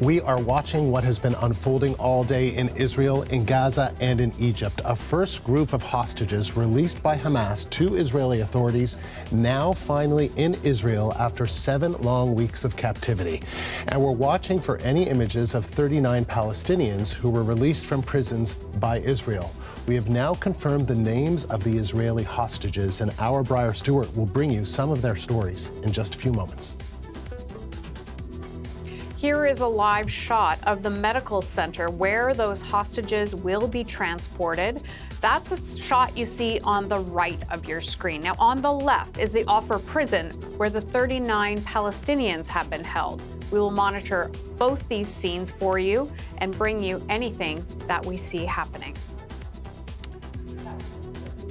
We are watching what has been unfolding all day in Israel, in Gaza, and in Egypt. A first group of hostages released by Hamas to Israeli authorities, now finally in Israel after 7 long weeks of captivity. And we're watching for any images of 39 Palestinians who were released from prisons by Israel. We have now confirmed the names of the Israeli hostages, and our Briar Stewart will bring you some of their stories in just a few moments. Here is a live shot of the medical center where those hostages will be transported. That's a shot you see on the right of your screen. Now, on the left is the Offer prison where the 39 Palestinians have been held. We will monitor both these scenes for you and bring you anything that we see happening.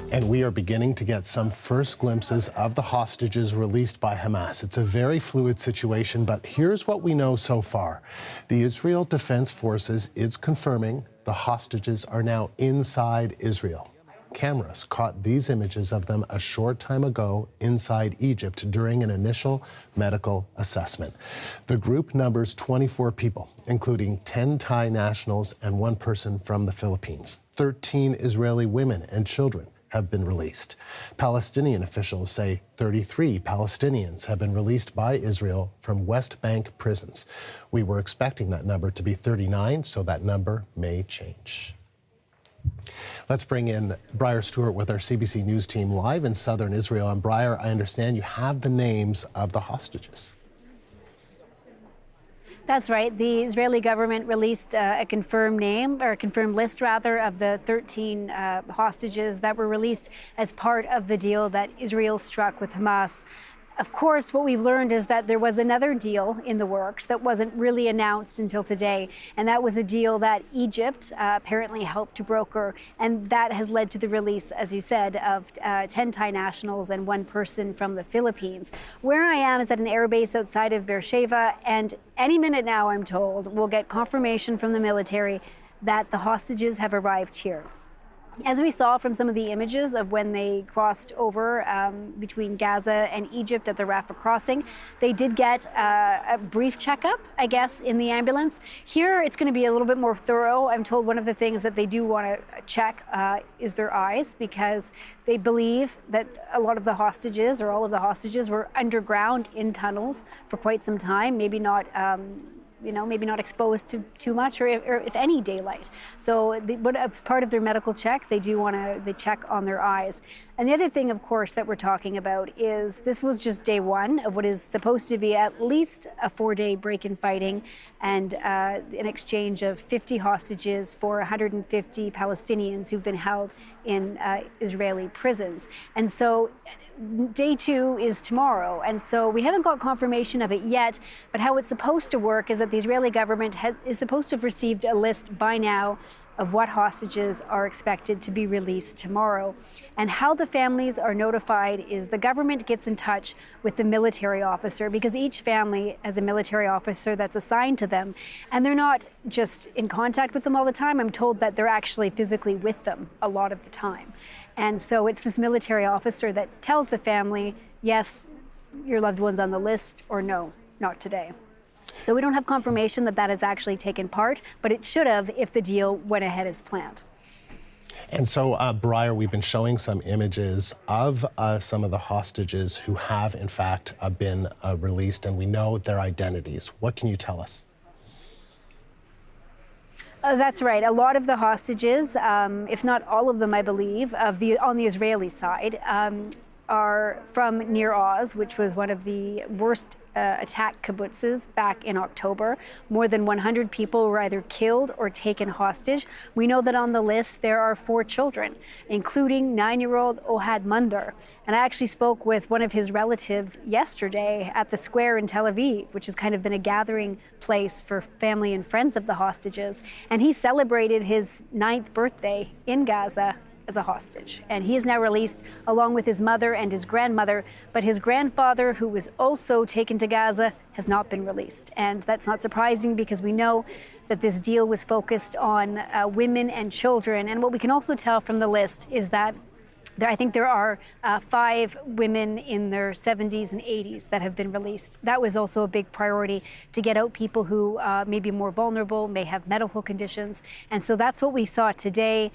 And we are beginning to get some first glimpses of the hostages released by Hamas. It's a very fluid situation, but here's what we know so far. The Israel Defense Forces is confirming the hostages are now inside Israel. Cameras caught these images of them a short time ago inside Egypt during an initial medical assessment. The group numbers 24 people, including 10 Thai nationals and 1 person from the Philippines. 13 Israeli women and children have been released. Palestinian officials say 33 Palestinians have been released by Israel from West Bank prisons. We were expecting that number to be 39, so that number may change. Let's bring in Briar Stewart with our CBC News team live in southern Israel. And Briar, I understand you have the names of the hostages. That's right. The Israeli government released a confirmed name, or a confirmed list, rather, of the 13 hostages that were released as part of the deal that Israel struck with Hamas. Of course, what we've learned is that there was another deal in the works that wasn't really announced until today, and that was a deal that Egypt apparently helped to broker, and that has led to the release, as you said, of 10 Thai nationals and 1 person from the Philippines. Where I am is at an airbase outside of Beersheba, and any minute now, I'm told, we'll get confirmation from the military that the hostages have arrived here. As we saw from some of the images of when they crossed over between Gaza and Egypt at the Rafah crossing, they did get a brief checkup, I guess, in the ambulance. Here, it's going to be a little bit more thorough. I'm told one of the things that they do want to check is their eyes, because they believe that a lot of the hostages, or all of the hostages, were underground in tunnels for quite some time, maybe not maybe not exposed to too much or if any daylight. So but as part of their medical check, they do want to check on their eyes. And the other thing, of course, that we're talking about is this was just day 1 of what is supposed to be at least a 4-day break in fighting and an exchange of 50 hostages for 150 Palestinians who've been held in Israeli prisons. And so day 2 is tomorrow, and so we haven't got confirmation of it yet, but how it's supposed to work is that the Israeli government is supposed to have received a list by now of what hostages are expected to be released tomorrow. And how the families are notified is the government gets in touch with the military officer, because each family has a military officer that's assigned to them, and they're not just in contact with them all the time. I'm told that they're actually physically with them a lot of the time. And so it's this military officer that tells the family, yes, your loved one's on the list, or no, not today. So we don't have confirmation that that has actually taken part, but it should have if the deal went ahead as planned. And so, Briar, we've been showing some images of some of the hostages who have, in fact, been released, and we know their identities. What can you tell us? That's right. A lot of the hostages, if not all of them, I believe, on the Israeli side, are from Nir Oz, which was one of the worst attack kibbutzes back in October. More than 100 people were either killed or taken hostage. We know that on the list there are 4 children, including 9-year-old Ohad Mundar. And I actually spoke with one of his relatives yesterday at the square in Tel Aviv, which has kind of been a gathering place for family and friends of the hostages. And he celebrated his 9th birthday in Gaza as a hostage. And he is now released along with his mother and his grandmother, but his grandfather, who was also taken to Gaza, has not been released. And that's not surprising, because we know that this deal was focused on women and children. And what we can also tell from the list is that I think there are 5 women in their 70s and 80s that have been released. That was also a big priority, to get out people who may be more vulnerable, may have medical conditions. And so that's what we saw today.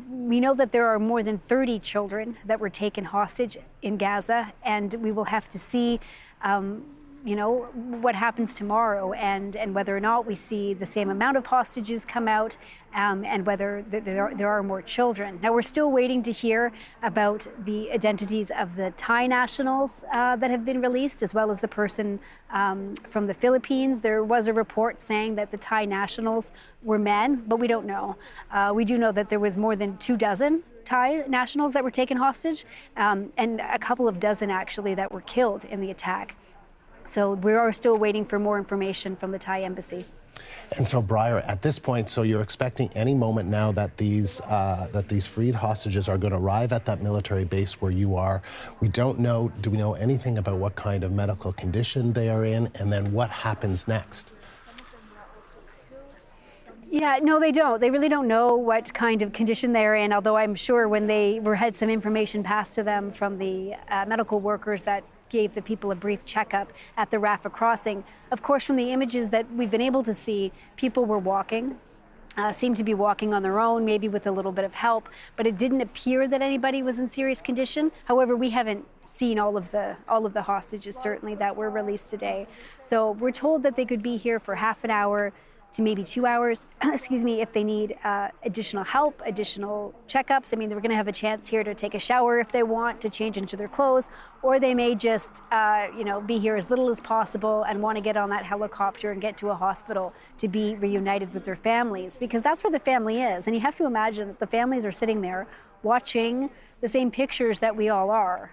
We know that there are more than 30 children that were taken hostage in Gaza, and we will have to see what happens tomorrow, and whether or not we see the same amount of hostages come out, and whether there are more children. Now, we're still waiting to hear about the identities of the Thai nationals that have been released, as well as the person from the Philippines. There was a report saying that the Thai nationals were men, but we don't know. We do know that there was more than 24 Thai nationals that were taken hostage, and a couple of dozen actually that were killed in the attack. So we are still waiting for more information from the Thai embassy. And so, Briar, at this point, so you're expecting any moment now that these freed hostages are going to arrive at that military base where you are. We don't know. Do we know anything about what kind of medical condition they are in, and then what happens next? Yeah, no, they don't. They really don't know what kind of condition they're in, although I'm sure when they had some information passed to them from the medical workers that gave the people a brief checkup at the Rafah crossing. Of course, from the images that we've been able to see, people were walking, seemed to be walking on their own, maybe with a little bit of help, but it didn't appear that anybody was in serious condition. However, we haven't seen all of the hostages, certainly, that were released today. So we're told that they could be here for half an hour to maybe 2 hours, if they need additional help, additional checkups. I mean, they're going to have a chance here to take a shower if they want, to change into their clothes, or they may just, be here as little as possible and want to get on that helicopter and get to a hospital to be reunited with their families, because that's where the family is. And you have to imagine that the families are sitting there watching the same pictures that we all are,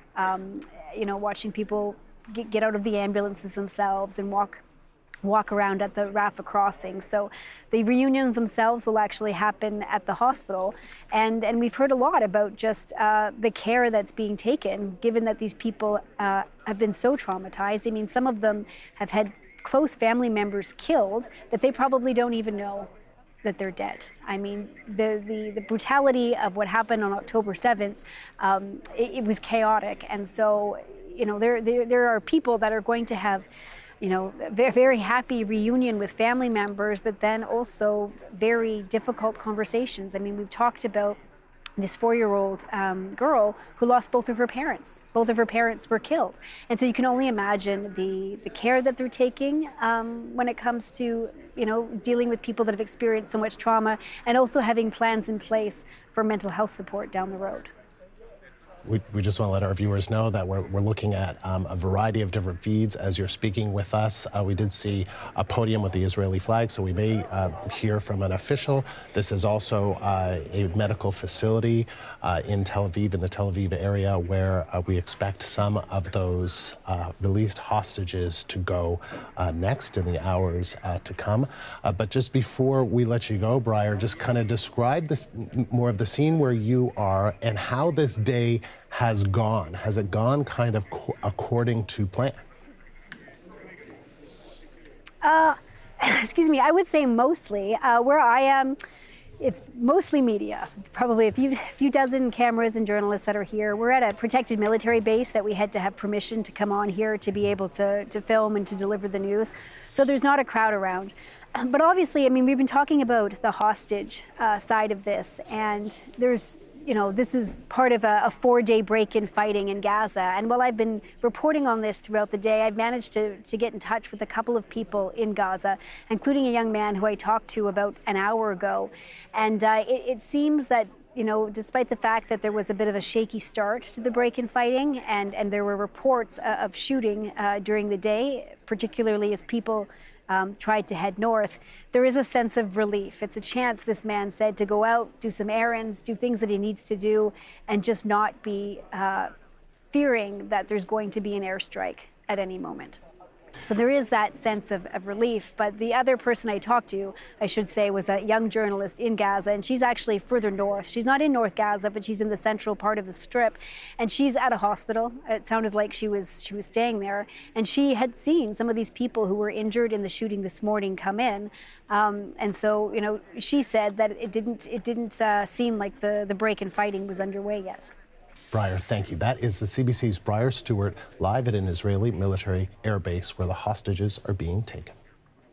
watching people get out of the ambulances themselves and walk around at the Rafah crossing. So the reunions themselves will actually happen at the hospital. And we've heard a lot about just the care that's being taken, given that these people have been so traumatized. I mean, some of them have had close family members killed that they probably don't even know that they're dead. I mean, the brutality of what happened on October 7th, it was chaotic. And so, there are people that are going to have very, very happy reunion with family members, but then also very difficult conversations. I mean, we've talked about this 4-year-old girl who lost both of her parents. Both of her parents were killed. And so you can only imagine the care that they're taking when it comes to, dealing with people that have experienced so much trauma, and also having plans in place for mental health support down the road. We just want to let our viewers know that we're looking at a variety of different feeds as you're speaking with us. We did see a podium with the Israeli flag, so we may hear from an official. This is also a medical facility in Tel Aviv, in the Tel Aviv area, where we expect some of those released hostages to go next in the hours to come. But just before we let you go, Briar, just kind of describe this more of the scene where you are and how this day has gone. Has it gone kind of according to plan? I would say mostly. Where I am, it's mostly media. Probably a few dozen cameras and journalists that are here. We're at a protected military base that we had to have permission to come on here to be able to film and to deliver the news. So there's not a crowd around. But obviously, I mean, we've been talking about the hostage side of this, and there's this is part of a 4-day break in fighting in Gaza. And while I've been reporting on this throughout the day, I've managed to get in touch with a couple of people in Gaza, including a young man who I talked to about an hour ago. And it seems that, despite the fact that there was a bit of a shaky start to the break in fighting, and there were reports of shooting during the day, particularly as people tried to head north, there is a sense of relief. It's a chance, this man said, to go out, do some errands, do things that he needs to do, and just not be fearing that there's going to be an airstrike at any moment. So there is that sense of relief. But the other person I talked to, I should say, was a young journalist in Gaza, and she's actually further north. She's not in North Gaza, but she's in the central part of the Strip, and she's at a hospital. It sounded like she was staying there, and she had seen some of these people who were injured in the shooting this morning come in, and so she said that it didn't seem like the break in fighting was underway yet. Briar, thank you. That is the CBC's Briar Stewart live at an Israeli military air base where the hostages are being taken.